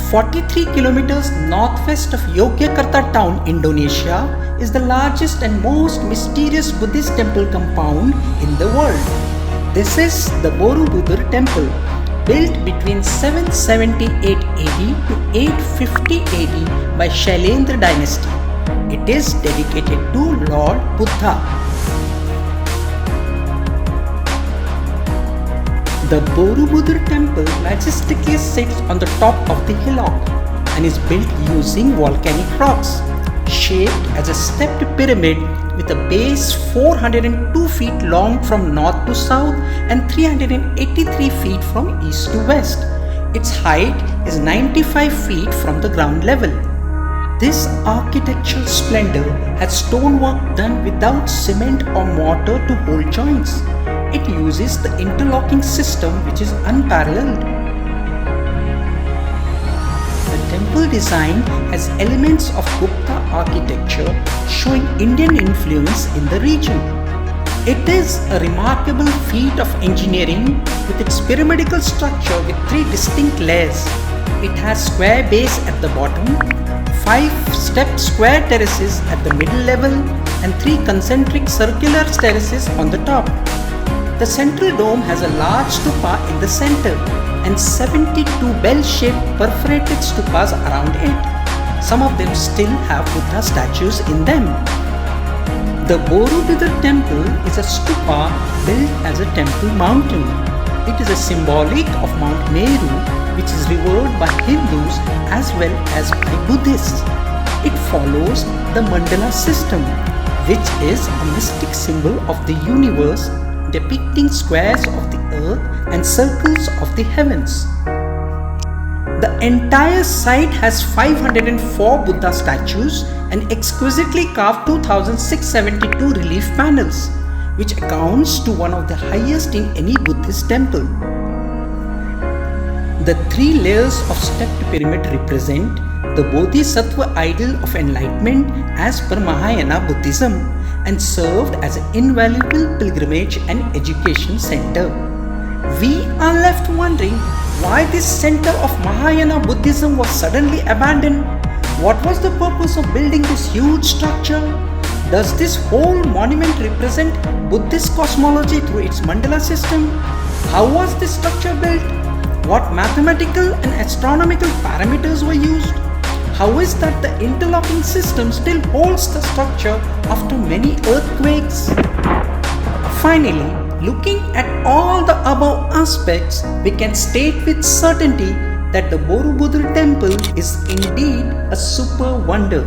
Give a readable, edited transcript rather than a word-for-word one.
43 kilometers northwest of Yogyakarta town, Indonesia, is the largest and most mysterious Buddhist temple compound in the world. This is the Borobudur Temple, built between 778 AD to 850 AD by Shailendra dynasty. It is dedicated to Lord Buddha. The Borobudur Temple majestically sits on the top of the hillock and is built using volcanic rocks, shaped as a stepped pyramid with a base 402 feet long from north to south and 383 feet from east to west. Its height is 95 feet from the ground level. This architectural splendor has stonework done without cement or mortar to hold joints. It uses the interlocking system which is unparalleled. The temple design has elements of Gupta architecture showing Indian influence in the region. It is a remarkable feat of engineering with its pyramidal structure with 3 distinct layers. It has square base at the bottom, 5 stepped square terraces at the middle level and 3 concentric circular terraces on the top. The central dome has a large stupa in the center and 72 bell-shaped perforated stupas around it. Some of them still have Buddha statues in them. The Borobudur Temple is a stupa built as a temple mountain. It is a symbolic of Mount Meru, which is revered by Hindus as well as by Buddhists. It follows the mandala system, which is a mystic symbol of the universe depicting squares of the earth and circles of the heavens. The entire site has 504 Buddha statues and exquisitely carved 2672 relief panels, which accounts to one of the highest in any Buddhist temple. The 3 layers of stepped pyramid represent the Bodhisattva idol of enlightenment as per Mahayana Buddhism and served as an invaluable pilgrimage and education center. We are left wondering why this center of Mahayana Buddhism was suddenly abandoned. What was the purpose of building this huge structure? Does this whole monument represent Buddhist cosmology through its mandala system? How was this structure built? What mathematical and astronomical parameters were used? How is that the interlocking system still holds the structure after many earthquakes? Finally, looking at all the above aspects, we can state with certainty that the Borobudur Temple is indeed a super wonder.